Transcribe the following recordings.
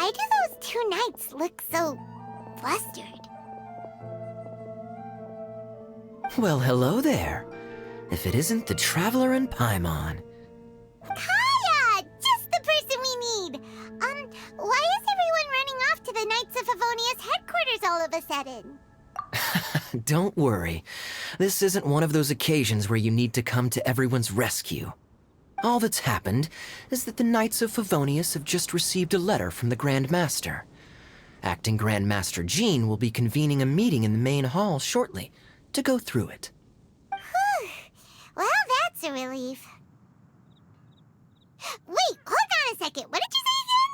why do those two knights look so flustered? Well, hello there. If it isn't the Traveler and Paimon. Kaya! Just the person we need! Why is everyone running off to the Knights of Favonius headquarters all of a sudden? Don't worry. This isn't one of those occasions where you need to come to everyone's rescue. All that's happened is that the Knights of Favonius have just received a letter from the Grand Master. Acting Grand Master Jean will be convening a meeting in the main hall shortly to go through it. Whew. Well, that's a relief. Wait, hold on a second. What did you say again?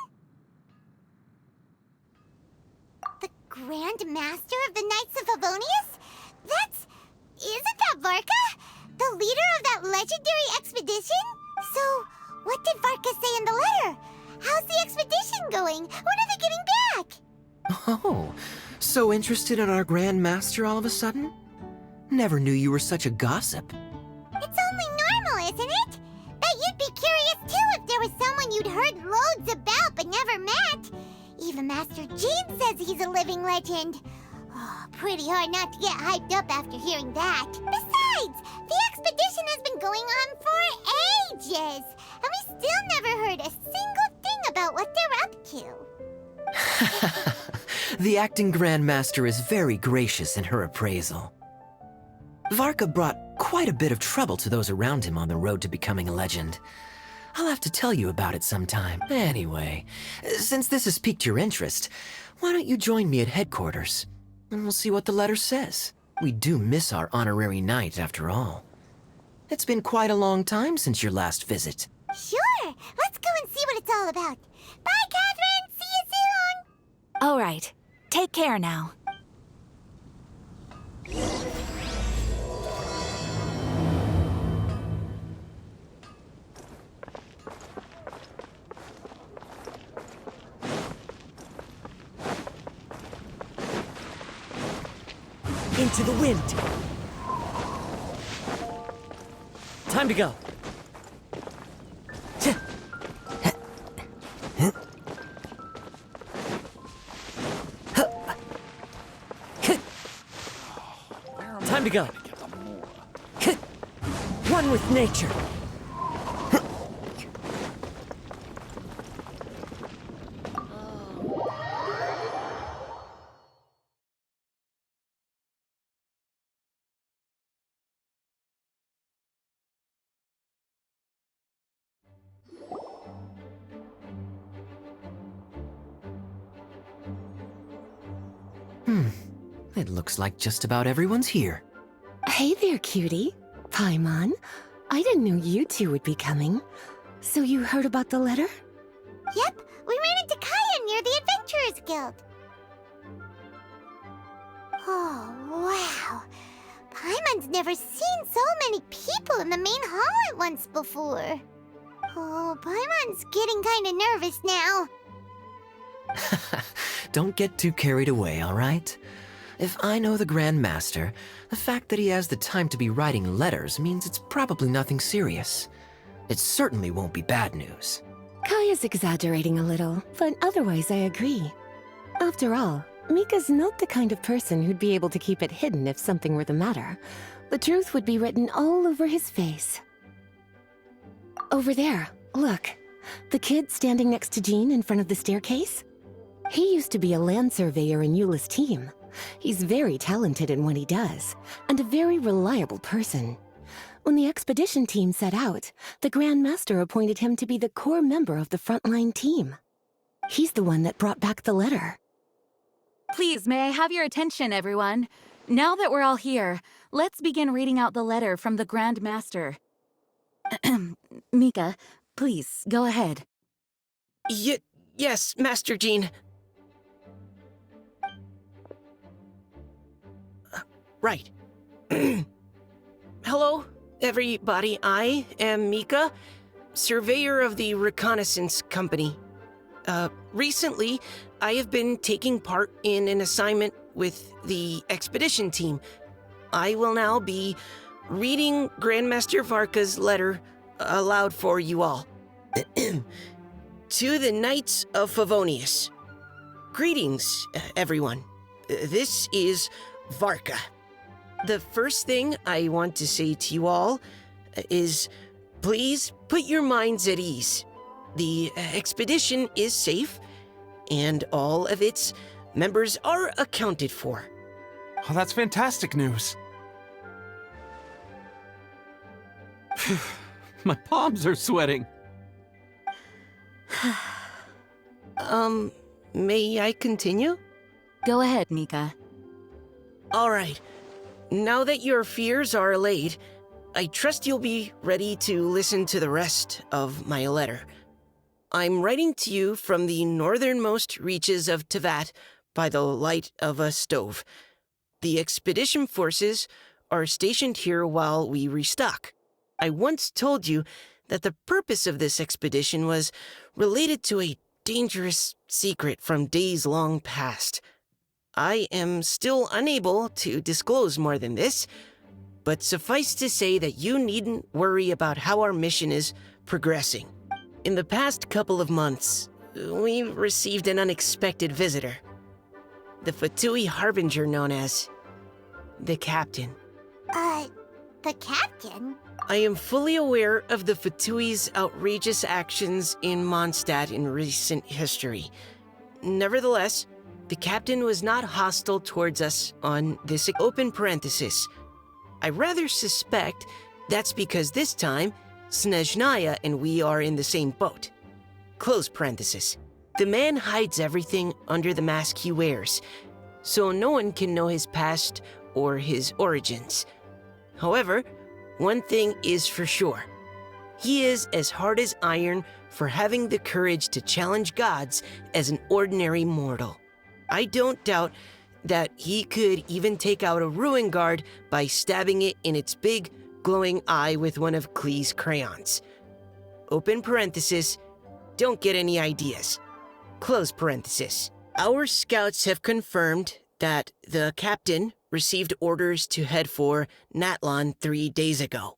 The Grand Master of the Knights of Favonius? Isn't that Varka? The leader of that legendary expedition? So, what did Varka say in the letter? How's the expedition going? When are they getting back? Oh, so interested in our Grand Master all of a sudden? Never knew you were such a gossip. It's only normal, isn't it? Bet you'd be curious too if there was someone you'd heard loads about but never met. Even Master Jean says he's a living legend. Oh, pretty hard not to get hyped up after hearing that. Besides, the expedition has been going on for ages, and we still never heard a single thing about what they're up to. The acting Grand Master is very gracious in her appraisal. Varka brought quite a bit of trouble to those around him on the road to becoming a legend. I'll have to tell you about it sometime. Anyway, since this has piqued your interest, why don't you join me at headquarters? And we'll see what the letter says. We do miss our honorary knight, after all. It's been quite a long time since your last visit. Sure, let's go and see what it's all about. Bye, Catherine! See you soon! All right, take care now. Into the wind. Time to go. Time to go. One with nature. It looks like just about everyone's here. Hey there, cutie. Paimon. I didn't know you two would be coming. So you heard about the letter? Yep, we ran into Kaya near the Adventurers Guild. Oh, wow. Paimon's never seen so many people in the main hall at once before. Oh, Paimon's getting kind of nervous now. Don't get too carried away, all right? If I know the Grand Master, the fact that he has the time to be writing letters means it's probably nothing serious. It certainly won't be bad news. Kaya's exaggerating a little, but otherwise I agree. After all, Mika's not the kind of person who'd be able to keep it hidden if something were the matter. The truth would be written all over his face. Over there, look. The kid standing next to Jean in front of the staircase? He used to be a land surveyor in Eula's team. He's very talented in what he does, and a very reliable person. When the expedition team set out, the Grand Master appointed him to be the core member of the frontline team. He's the one that brought back the letter. Please, may I have your attention, everyone? Now that we're all here, let's begin reading out the letter from the Grand Master. Mika, please, go ahead. Yes, Master Jean. Right. Hello, everybody. I am Mika, surveyor of the Reconnaissance Company. Recently, I have been taking part in an assignment with the expedition team. I will now be reading Grandmaster Varka's letter aloud for you all. To the Knights of Favonius, Greetings, everyone. This is Varka. The first thing I want to say to you all is please put your minds at ease. The expedition is safe, and all of its members are accounted for. Oh, that's fantastic news. My palms are sweating. May I continue? Go ahead, Mika. All right. Now that your fears are allayed, I trust you'll be ready to listen to the rest of my letter. I'm writing to you from the northernmost reaches of Tevat by the light of a stove. The expedition forces are stationed here while we restock. I once told you that the purpose of this expedition was related to a dangerous secret from days long past. I am still unable to disclose more than this, but suffice to say that you needn't worry about how our mission is progressing. In the past couple of months, we received an unexpected visitor. The Fatui Harbinger known as the Captain. The captain? I am fully aware of the Fatui's outrageous actions in Mondstadt in recent history. Nevertheless, the captain was not hostile towards us on this open parenthesis. I rather suspect that's because this time, Snezhnaya and we are in the same boat. Close parenthesis. The man hides everything under the mask he wears, so no one can know his past or his origins. However, one thing is for sure. He is as hard as iron for having the courage to challenge gods as an ordinary mortal. I don't doubt that he could even take out a ruin guard by stabbing it in its big, glowing eye with one of Klee's crayons. Open parenthesis, don't get any ideas. Close parenthesis. Our scouts have confirmed that the captain received orders to head for Natlon 3 days ago.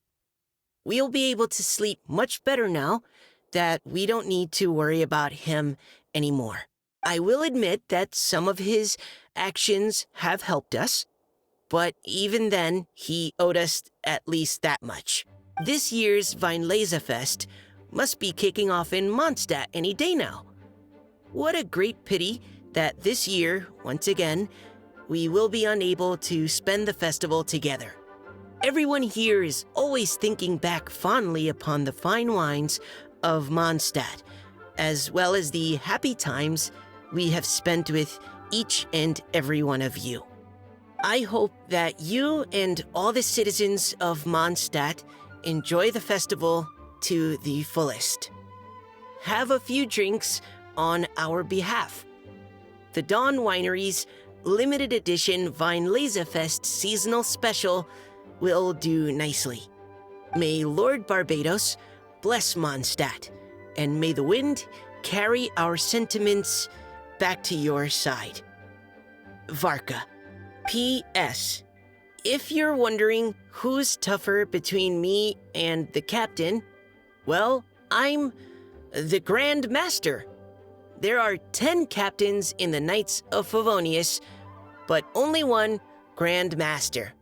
We'll be able to sleep much better now that we don't need to worry about him anymore. I will admit that some of his actions have helped us, but even then, he owed us at least that much. This year's Weinlesefest must be kicking off in Mondstadt any day now. What a great pity that this year, once again, we will be unable to spend the festival together. Everyone here is always thinking back fondly upon the fine wines of Mondstadt, as well as the happy times we have spent with each and every one of you. I hope that you and all the citizens of Mondstadt enjoy the festival to the fullest. Have a few drinks on our behalf. The Dawn Winery's limited edition Weinlesefest seasonal special will do nicely. May Lord Barbados bless Mondstadt, and may the wind carry our sentiments back to your side. Varka. P.S. If you're wondering who's tougher between me and the captain, well, I'm the Grand Master. There are 10 captains in the Knights of Favonius, but only one Grand Master.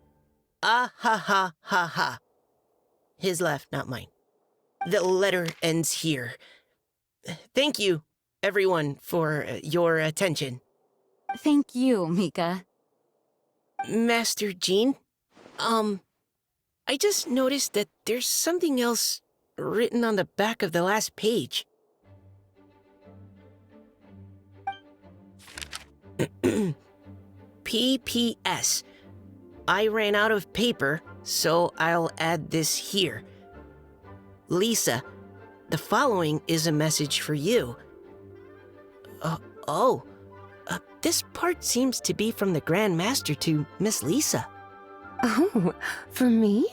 Ah ha ha ha ha. His laugh, not mine. The letter ends here. Thank you, everyone, for your attention. Thank you, Mika. Master Jean, I just noticed that there's something else written on the back of the last page. P.P.S. I ran out of paper, so I'll add this here. Lisa, the following is a message for you. This part seems to be from the Grand Master to Miss Lisa. Oh, for me?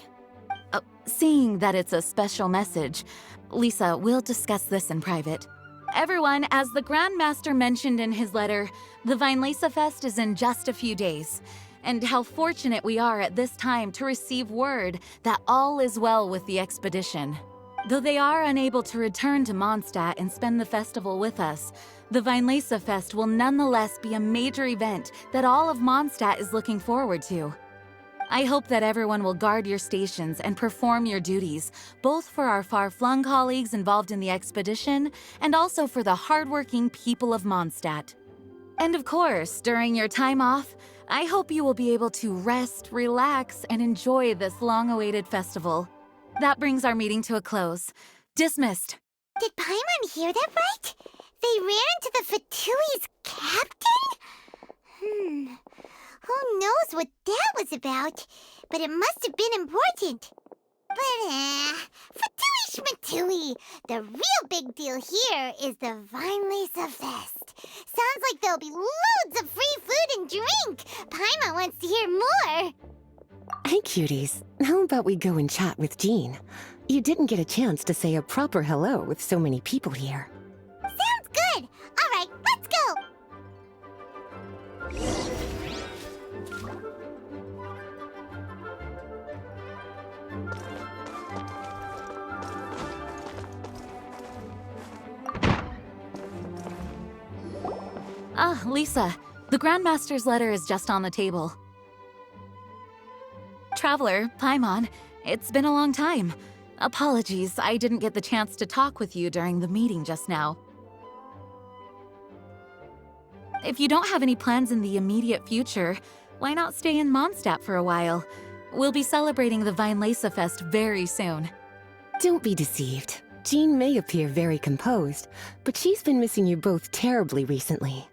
Seeing that it's a special message, Lisa, we'll discuss this in private. Everyone, as the Grand Master mentioned in his letter, the Weinlesefest is in just a few days. And how fortunate we are at this time to receive word that all is well with the expedition. Though they are unable to return to Mondstadt and spend the festival with us, the Weinlese Fest will nonetheless be a major event that all of Mondstadt is looking forward to. I hope that everyone will guard your stations and perform your duties, both for our far-flung colleagues involved in the expedition and also for the hardworking people of Mondstadt. And of course, during your time off, I hope you will be able to rest, relax, and enjoy this long-awaited festival. That brings our meeting to a close. Dismissed. Did Paimon hear that right? They ran into the Fatui's captain? Who knows what that was about? But it must have been important. But, Fatui Schmatui! The real big deal here is the Weinlese Fest. Sounds like there'll be loads of free food and drink. Paimon wants to hear more. Hey, cuties. How about we go and chat with Jean? You didn't get a chance to say a proper hello with so many people here. Sounds good. All right, let's go. Ah, Lisa, the Grandmaster's letter is just on the table. Traveler, Paimon, it's been a long time. Apologies, I didn't get the chance to talk with you during the meeting just now. If you don't have any plans in the immediate future, why not stay in Mondstadt for a while? We'll be celebrating the Weinlese Fest very soon. Don't be deceived. Jean may appear very composed, but she's been missing you both terribly recently.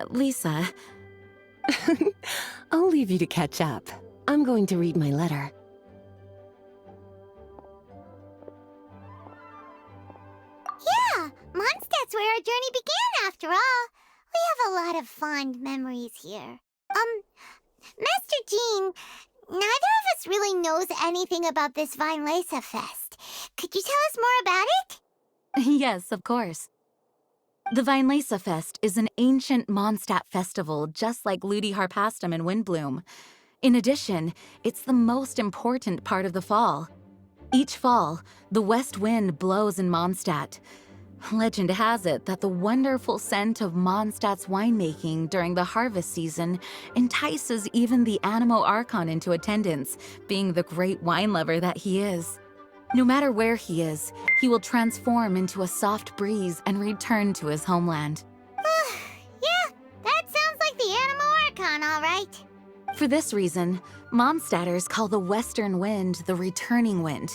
Lisa, I'll leave you to catch up. I'm going to read my letter. Yeah, Mondstadt's where our journey began after all. We have a lot of fond memories here. Master Jean, neither of us really knows anything about this Weinlese Fest. Could you tell us more about it? yes, of course. The Weinlese Fest is an ancient Mondstadt festival just like Ludi Harpastum and Windbloom. In addition, it's the most important part of the fall. Each fall, the west wind blows in Mondstadt. Legend has it that the wonderful scent of Mondstadt's winemaking during the harvest season entices even the Animo Archon into attendance, being the great wine lover that he is. No matter where he is, he will transform into a soft breeze and return to his homeland. Yeah, that sounds like the Animo Archon, all right. For this reason, Mondstadters call the western wind the returning wind.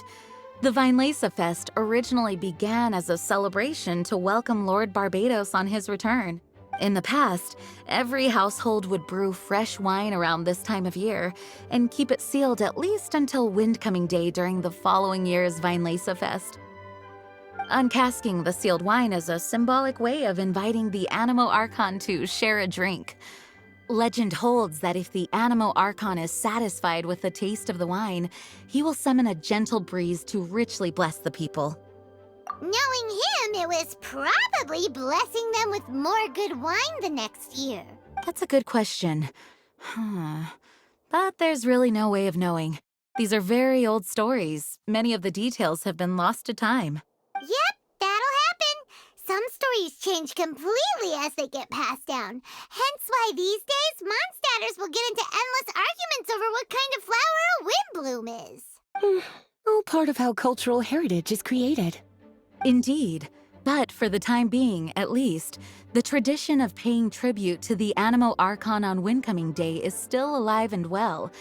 The Weinlese Fest originally began as a celebration to welcome Lord Barbados on his return. In the past, every household would brew fresh wine around this time of year and keep it sealed at least until Windcoming Day during the following year's Weinlese Fest. Uncasking the sealed wine is a symbolic way of inviting the Animo Archon to share a drink. Legend holds that if the Animo Archon is satisfied with the taste of the wine, he will summon a gentle breeze to richly bless the people. Knowing him, it was probably blessing them with more good wine the next year. That's a good question. But there's really no way of knowing. These are very old stories. Many of the details have been lost to time. Yep, that'll happen. Some stories change completely as they get passed down. Hence why these days, Mondstadters will get into endless arguments over what kind of flower a windbloom is. All part of how cultural heritage is created. Indeed. But for the time being, at least, the tradition of paying tribute to the Animo Archon on Windcoming Day is still alive and well,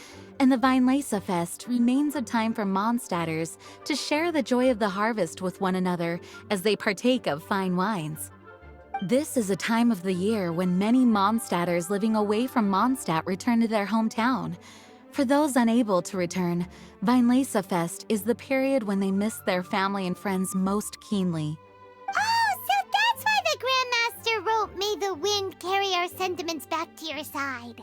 and the Weinlese Fest remains a time for Mondstadters to share the joy of the harvest with one another as they partake of fine wines. This is a time of the year when many Mondstadters living away from Mondstadt return to their hometown. For those unable to return, Weinlese Fest is the period when they miss their family and friends most keenly. Oh, so that's why the Grandmaster wrote, "May the wind carry our sentiments back to your side."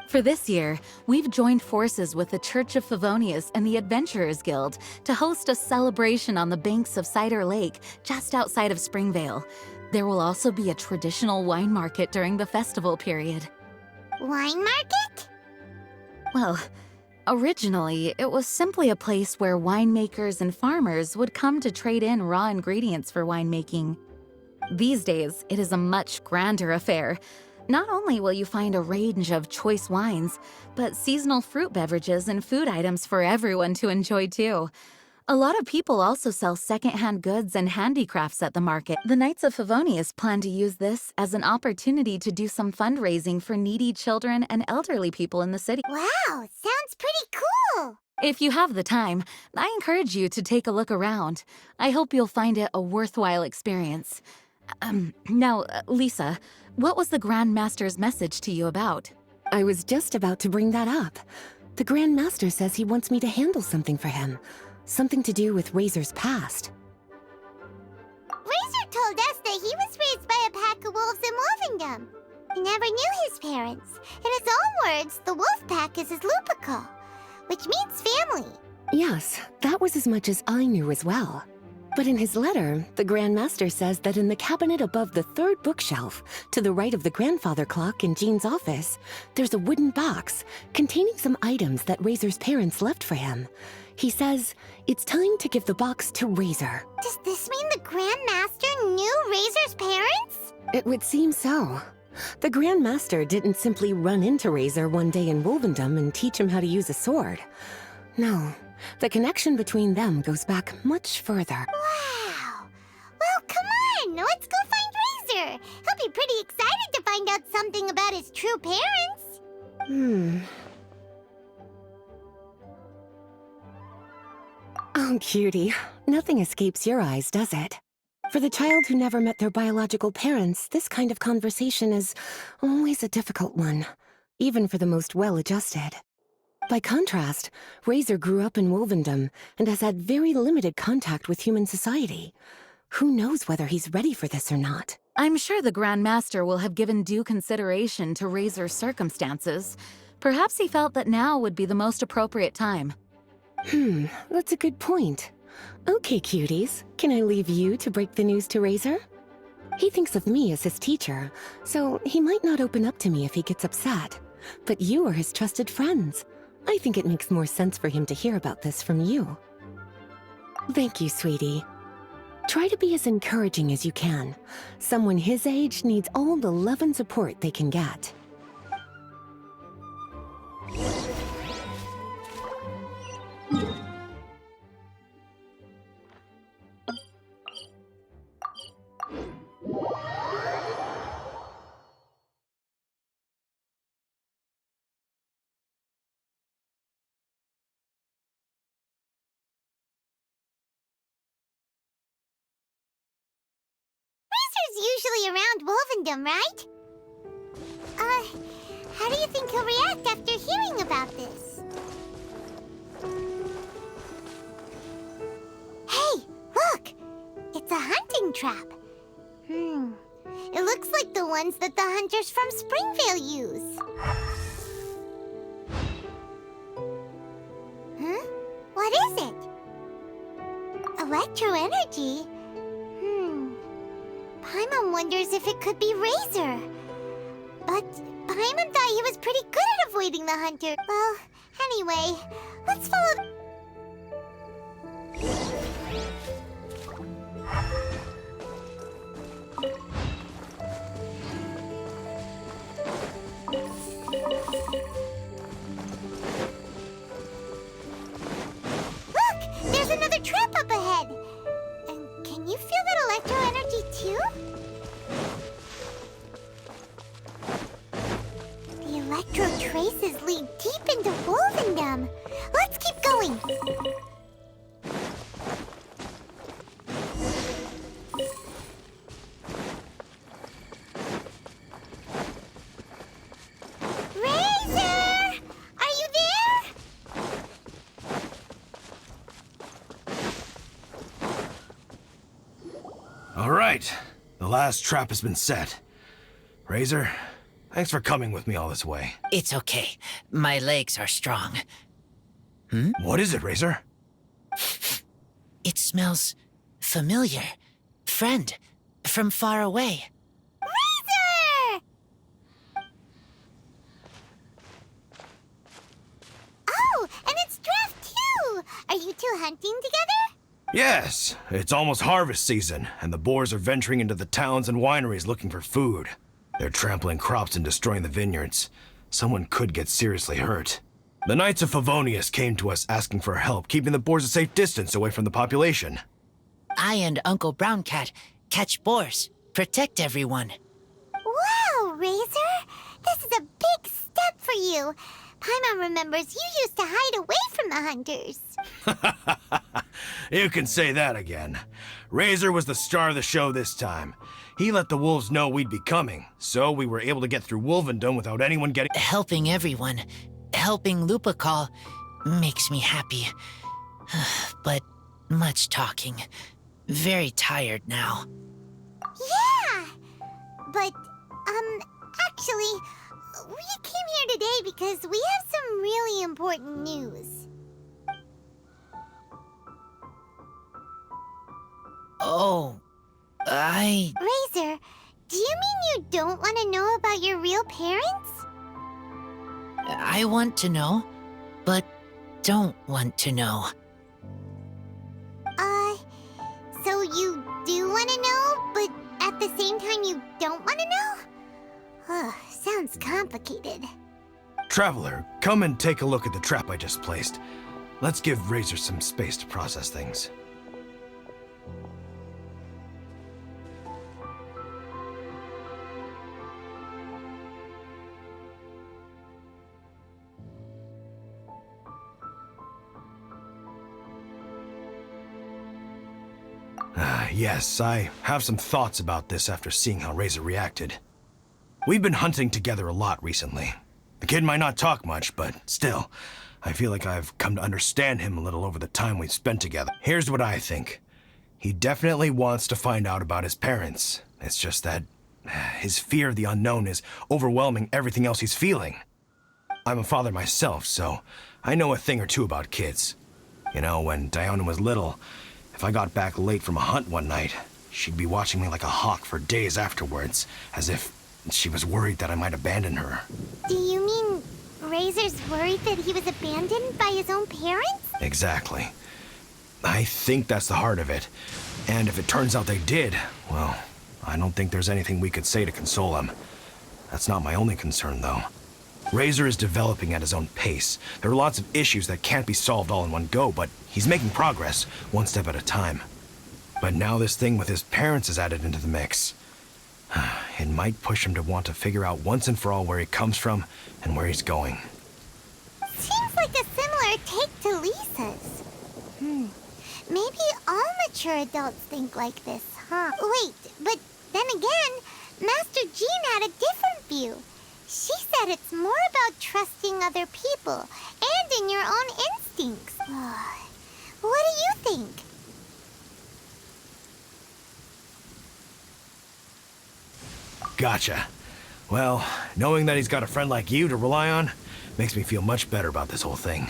For this year, we've joined forces with the Church of Favonius and the Adventurers Guild to host a celebration on the banks of Cider Lake just outside of Springvale. There will also be a traditional wine market during the festival period. Wine market? Well, Originally, it was simply a place where winemakers and farmers would come to trade in raw ingredients for winemaking. These days, it is a much grander affair. Not only will you find a range of choice wines, but seasonal fruit beverages and food items for everyone to enjoy too. A lot of people also sell secondhand goods and handicrafts at the market. The Knights of Favonius plan to use this as an opportunity to do some fundraising for needy children and elderly people in the city. Wow, sounds pretty cool. If you have the time, I encourage you to take a look around. I hope you'll find it a worthwhile experience. Now, Lisa, what was the Grand Master's message to you about? I was just about to bring that up. The Grand Master says he wants me to handle something for him. Something to do with Razor's past. Razor told us that he was raised by a pack of wolves in Wolvendom. He never knew his parents. In his own words, the wolf pack is his lupical, which means family. Yes, that was as much as I knew as well. But in his letter, the Grand Master says that in the cabinet above the third bookshelf, to the right of the grandfather clock in Jean's office, there's a wooden box containing some items that Razor's parents left for him. He says it's time to give the box to Razor. Does this mean the Grand Master knew Razor's parents? It would seem so. The Grand Master didn't simply run into Razor one day in Wolvendom and teach him how to use a sword. No, the connection between them goes back much further. Wow. Well, come on, let's go find Razor. He'll be pretty excited to find out something about his true parents. Oh, cutie. Nothing escapes your eyes, does it? For the child who never met their biological parents, this kind of conversation is always a difficult one, even for the most well-adjusted. By contrast, Razor grew up in Wolvendom and has had very limited contact with human society. Who knows whether he's ready for this or not? I'm sure the Grand Master will have given due consideration to Razor's circumstances. Perhaps he felt that now would be the most appropriate time. That's a good point. Okay, cuties, can I leave you to break the news to Razor? He thinks of me as his teacher, so he might not open up to me if he gets upset. But you are his trusted friends. I think it makes more sense for him to hear about this from you. Thank you, sweetie. Try to be as encouraging as you can. Someone his age needs all the love and support they can get. Usually around Wolvendom, right? How do you think he'll react after hearing about this? Hey, look! It's a hunting trap. It looks like the ones that the hunters from Springvale use. Huh? What is it? Electro energy? Paimon wonders if it could be Razor. But Paimon thought he was pretty good at avoiding the hunter. Well, anyway, let's follow... Look! There's another trap up ahead! And can you feel that electro energy too? The electro traces lead deep into Wolvendom. Let's keep going. Razor! Are you there? All right, the last trap has been set. Razor, thanks for coming with me all this way. It's okay. My legs are strong. What is it, Razor? It smells familiar. Friend, from far away. Razor! Oh, Are you two hunting together? Yes, it's almost harvest season, and the boars are venturing into the towns and wineries looking for food. They're trampling crops and destroying the vineyards. Someone could get seriously hurt. The Knights of Favonius came to us asking for help keeping the boars a safe distance away from the population. I and Uncle Brown Cat catch boars, protect everyone. Wow, Razor! This is a big step for you. Paimon remembers you used to hide away from the hunters. You can say that again. Razor was the star of the show this time. He let the wolves know we'd be coming, so we were able to get through Wolvendom without anyone getting— Helping everyone, helping Lupical, makes me happy. But much talking. Very tired now. Yeah! But, actually, we came here today because we have some really important news. Oh, Razor, do you mean you don't want to know about your real parents? I want to know, but don't want to know. So you do want to know, but at the same time you don't want to know? Sounds complicated. Traveler, come and take a look at the trap I just placed. Let's give Razor some space to process things. Yes, I have some thoughts about this after seeing how Razor reacted. We've been hunting together a lot recently. The kid might not talk much, but still, I feel like I've come to understand him a little over the time we've spent together. Here's what I think. He definitely wants to find out about his parents. It's just that his fear of the unknown is overwhelming everything else he's feeling. I'm a father myself, so I know a thing or two about kids. You know, when Diona was little, if I got back late from a hunt one night, she'd be watching me like a hawk for days afterwards, as if she was worried that I might abandon her. Do you mean Razor's worried that he was abandoned by his own parents? Exactly. I think that's the heart of it. And if it turns out they did, well, I don't think there's anything we could say to console him. That's not my only concern, though. Razor is developing at his own pace. There are lots of issues that can't be solved all in one go, but he's making progress, one step at a time. But now this thing with his parents is added into the mix. It might push him to want to figure out once and for all where he comes from and where he's going. Seems like a similar take to Lisa's. Maybe all mature adults think like this, huh? Wait, but then again, Master Jean had a different view. She said it's more about trusting other people and in your own instincts. What do you think? Gotcha. Well, knowing that he's got a friend like you to rely on makes me feel much better about this whole thing.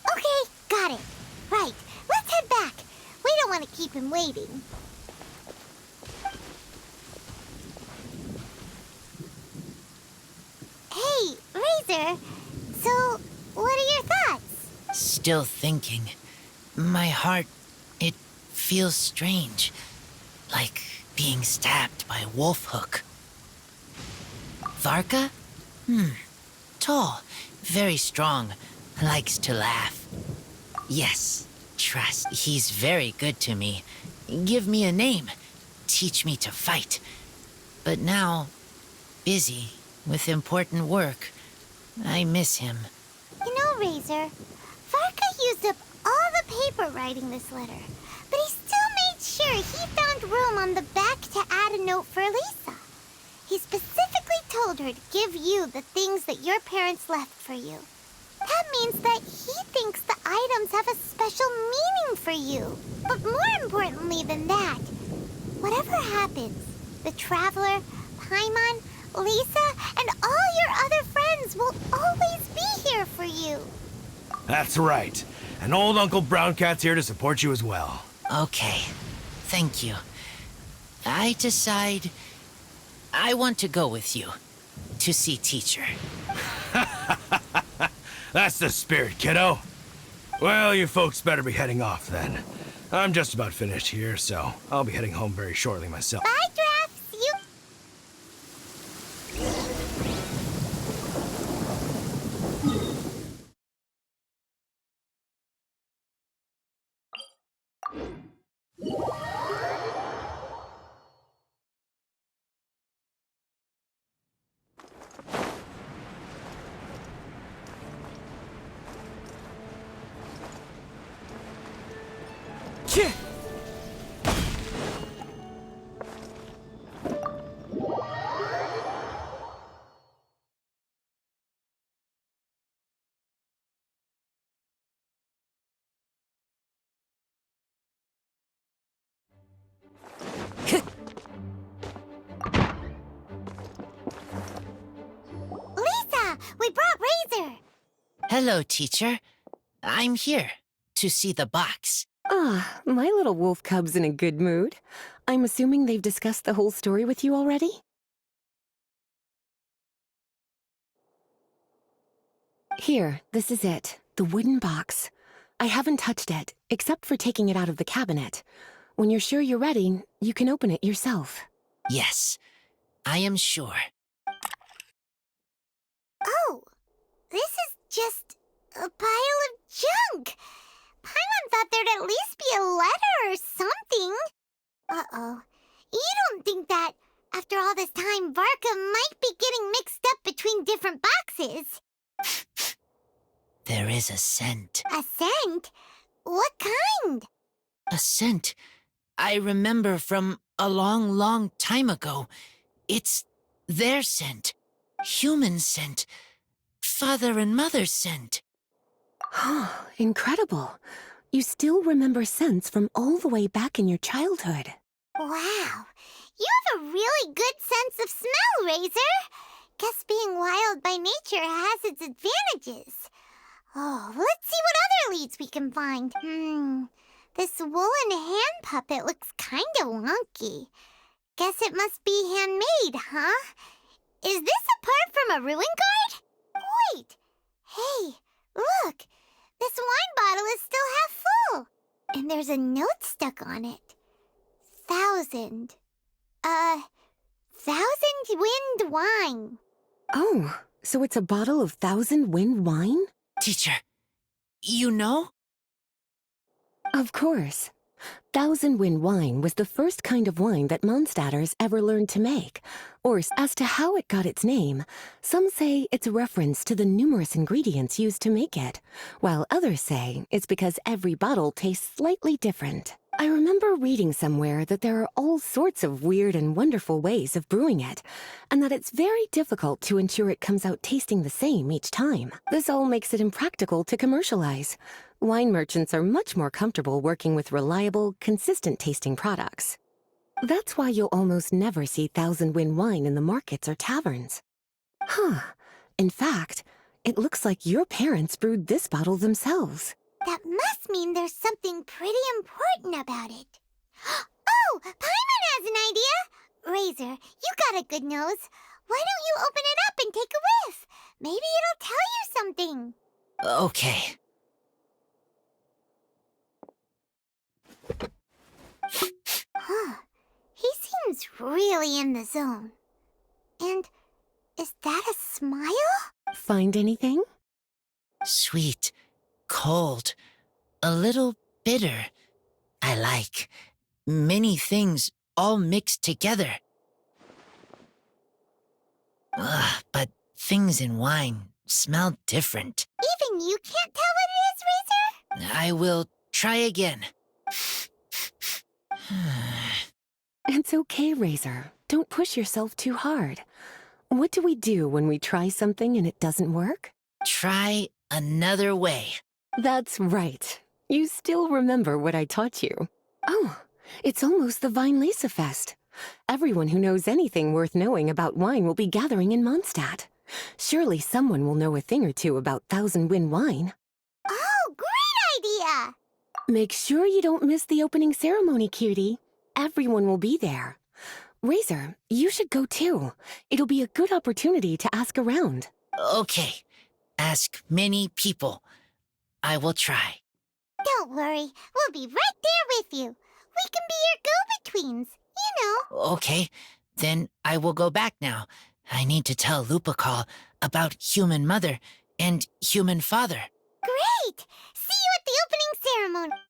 Okay, got it. Right, let's head back. We don't want to keep him waiting. Hey, Razor. So, what are your thoughts? Still thinking. My heart, it feels strange. Like being stabbed by a wolf hook. Varka? Tall, very strong, likes to laugh. Yes, trust. He's very good to me. Give me a name. Teach me to fight. But now, busy with important work. I miss him. You know, Razor, Varka used up all the paper writing this letter, but he still made sure he found room on the back to add a note for Lisa. He specifically told her to give you the things that your parents left for you. That means that he thinks the items have a special meaning for you. But more importantly than that, whatever happens, the Traveler, Paimon, Lisa, and all your other friends will always be here for you. That's right. And old Uncle Brown Cat's here to support you as well. Okay, thank you. I decide I want to go with you to see teacher. That's the spirit, kiddo. Well, you folks better be heading off then. I'm just about finished here, so I'll be heading home very shortly myself. Bye, Drafts. You... Chih! Lisa, we brought Razor. Hello, teacher. I'm here to see the box. Ah, my little wolf cub's in a good mood. I'm assuming they've discussed the whole story with you already? Here, this is it. The wooden box. I haven't touched it, except for taking it out of the cabinet. When you're sure you're ready, you can open it yourself. Yes, I am sure. Oh, this is just a pile of junk. Paimon thought there'd at least be a letter or something. Uh-oh. You don't think that, after all this time, Varka might be getting mixed up between different boxes? There is a scent. A scent? What kind? A scent I remember from a long, long time ago. It's their scent. Human scent. Father and mother scent. Oh, incredible. You still remember scents from all the way back in your childhood. Wow. You have a really good sense of smell, Razor. Guess being wild by nature has its advantages. Oh, let's see what other leads we can find. This woolen hand puppet looks kind of wonky. Guess it must be handmade, huh? Is this a part from a ruin guard? Wait. Hey, look. This wine bottle is still half full. And there's a note stuck on it. 1,000. 1,000 wind wine. Oh, so it's a bottle of 1,000 wind wine? Teacher, you know? Of course. 1,000 wind wine was the first kind of wine that Mondstadters ever learned to make. Or as to how it got its name, some say it's a reference to the numerous ingredients used to make it, while others say it's because every bottle tastes slightly different. I remember reading somewhere that there are all sorts of weird and wonderful ways of brewing it, and that it's very difficult to ensure it comes out tasting the same each time. This all makes it impractical to commercialize. Wine merchants are much more comfortable working with reliable, consistent-tasting products. That's why you'll almost never see 1,000 wind wine in the markets or taverns. Huh. In fact, it looks like your parents brewed this bottle themselves. That must mean there's something pretty important about it. Oh, Paimon has an idea! Razor, you got a good nose. Why don't you open it up and take a whiff? Maybe it'll tell you something. Okay. Huh. He seems really in the zone. And is that a smile? Find anything? Sweet, cold, a little bitter. I like many things all mixed together. But things in wine smell different. Even you can't tell what it is, Razor? I will try again. It's okay, Razor. Don't push yourself too hard. What do we do when we try something and it doesn't work? Try another way. That's right. You still remember what I taught you. Oh, it's almost the Weinlese Fest. Everyone who knows anything worth knowing about wine will be gathering in Mondstadt. Surely someone will know a thing or two about 1,000 wind wine. Oh, great idea! Make sure you don't miss the opening ceremony, cutie. Everyone will be there. Razor, you should go too. It'll be a good opportunity to ask around. Okay. Ask many people. I will try. Don't worry, we'll be right there with you. We can be your go-betweens, you know. Okay, then I will go back now. I need to tell Lupacol about Human Mother and Human Father. Great! See you at the opening ceremony.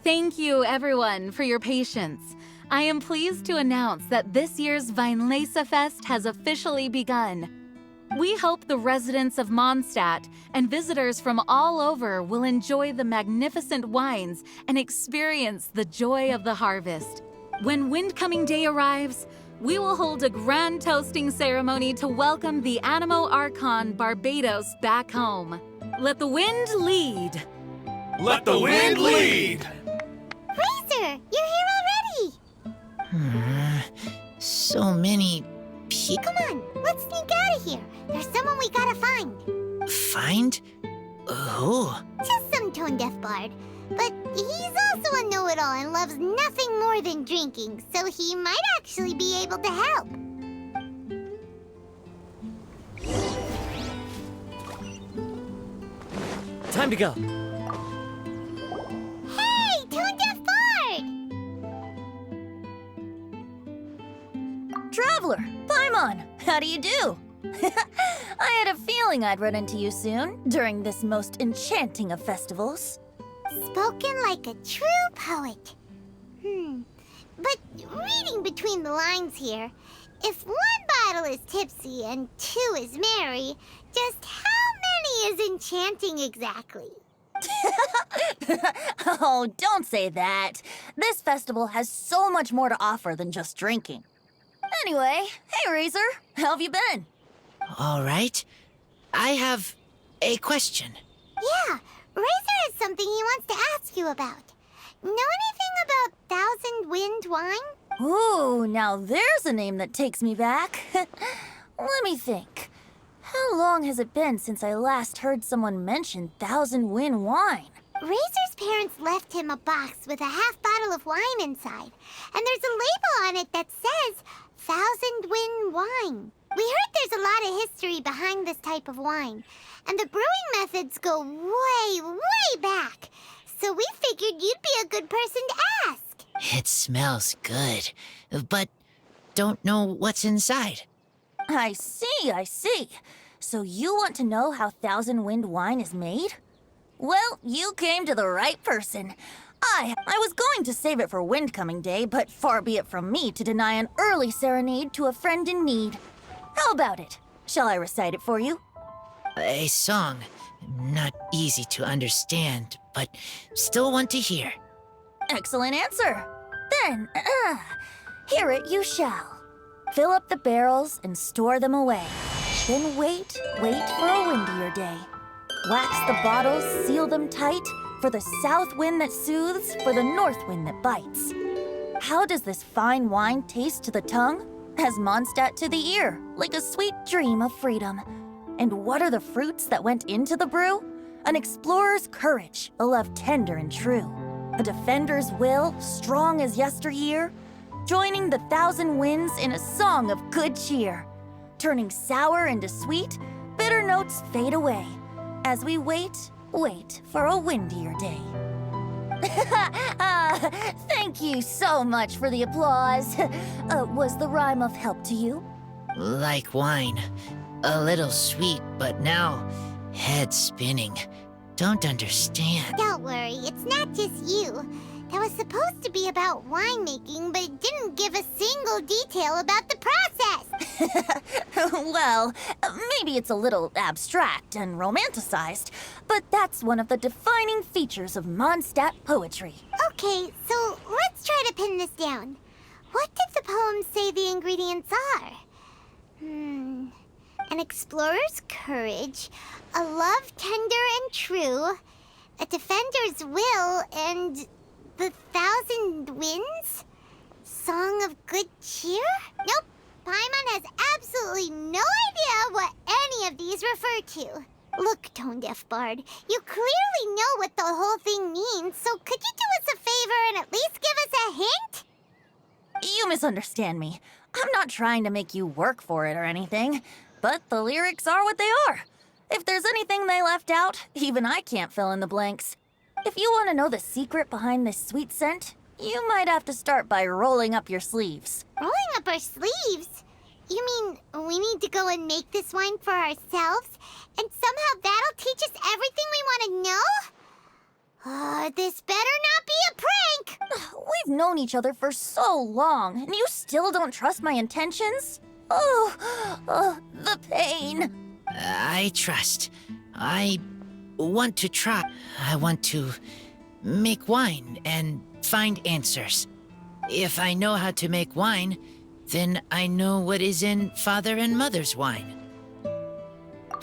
Thank you, everyone, for your patience. I am pleased to announce that this year's Weinlese Fest has officially begun. We hope the residents of Mondstadt and visitors from all over will enjoy the magnificent wines and experience the joy of the harvest. When Windcoming Day arrives, we will hold a grand toasting ceremony to welcome the Animo Archon Barbados back home. Let the wind lead. Let the wind lead! Razor, you're here already. So many people. Come on, let's sneak out of here. There's someone we gotta find. Find? Who? Just some tone-deaf bard. But he's also a know-it-all and loves nothing more than drinking, so he might actually be able to help. Time to go. Hey, tone-deaf bard! Traveler, Paimon, how do you do? I had a feeling I'd run into you soon, during this most enchanting of festivals. Spoken like a true poet. But reading between the lines here, if one bottle is tipsy and two is merry, just how many is enchanting exactly? Oh, don't say that. This festival has so much more to offer than just drinking. Anyway, hey Razor, how have you been? All right. I have a question. Yeah, Razor has something he wants to ask you about. Know anything about Thousand Wind wine? Ooh, now there's a name that takes me back. Let me think. How long has it been since I last heard someone mention Thousand Wind wine? Razor's parents left him a box with a half bottle of wine inside, and there's a label on it that says Thousand Wind wine. We heard there's a lot of history behind this type of wine, and the brewing methods go way, way back. So we figured you'd be a good person to ask. It smells good, but don't know what's inside. I see. So you want to know how Thousand Wind wine is made? Well, you came to the right person. I was going to save it for Windcoming Day, but far be it from me to deny an early serenade to a friend in need. How about it? Shall I recite it for you? A song. Not easy to understand, but still want to hear. Excellent answer. Then, hear it you shall. Fill up the barrels and store them away. Then wait for a windier day. Wax the bottles, seal them tight, for the south wind that soothes, for the north wind that bites. How does this fine wine taste to the tongue? As Mondstadt to the ear, like a sweet dream of freedom. And what are the fruits that went into the brew? An explorer's courage, a love tender and true. A defender's will, strong as yesteryear. Joining the thousand winds in a song of good cheer. Turning sour into sweet, bitter notes fade away. As we wait for a windier day. Thank you so much for the applause. Was the rhyme of help to you? Like wine. A little sweet, but now head spinning. Don't understand. Don't worry, it's not just you. that was supposed to be about winemaking, but it didn't give a single detail about the process. Well, maybe it's a little abstract and romanticized, but that's one of the defining features of Mondstadt poetry. Okay, so let's try to pin this down. What did the poem say the ingredients are? An explorer's courage, a love tender and true, a defender's will, and the thousand winds? Song of good cheer? Nope. Paimon has absolutely no idea what any of these refer to. Look, Tone-Deaf Bard, you clearly know what the whole thing means, so could you do us a favor and at least give us a hint? You misunderstand me. I'm not trying to make you work for it or anything, but the lyrics are what they are. If there's anything they left out, even I can't fill in the blanks. If you want to know the secret behind this sweet scent, you might have to start by rolling up your sleeves. Rolling up our sleeves? You mean we need to go and make this wine for ourselves, and somehow that'll teach us everything we want to know? This better not be a prank! We've known each other for so long, and you still don't trust my intentions? Oh, the pain. I trust. I want to try. I want to make wine and find answers. If I know how to make wine, then I know what is in Father and Mother's wine.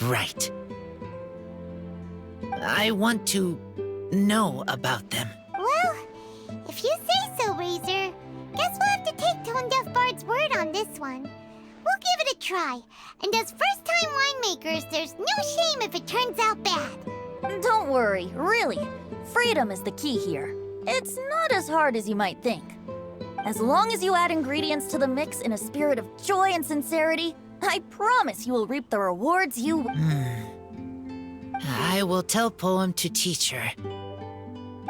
Right. I want to know about them. Well, if you say so, Razor, guess we'll have to take Tone-Deaf Bard's word on this one. We'll give it a try, and as first-time winemakers, there's no shame if it turns out bad. Don't worry, really. Freedom is the key here. It's not as hard as you might think. As long as you add ingredients to the mix in a spirit of joy and sincerity, I promise you will reap the rewards you... I will tell Poem to teach her.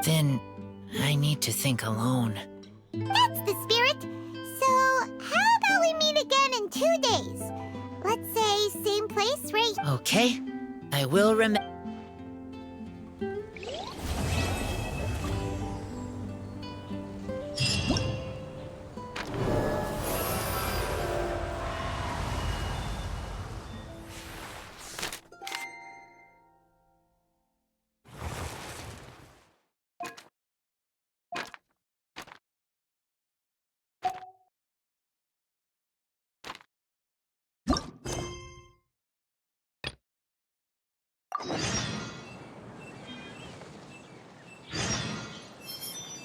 Then I need to think alone. That's the spirit. So, how about we meet again in 2 days? Let's say same place, right? Okay, I will remember. You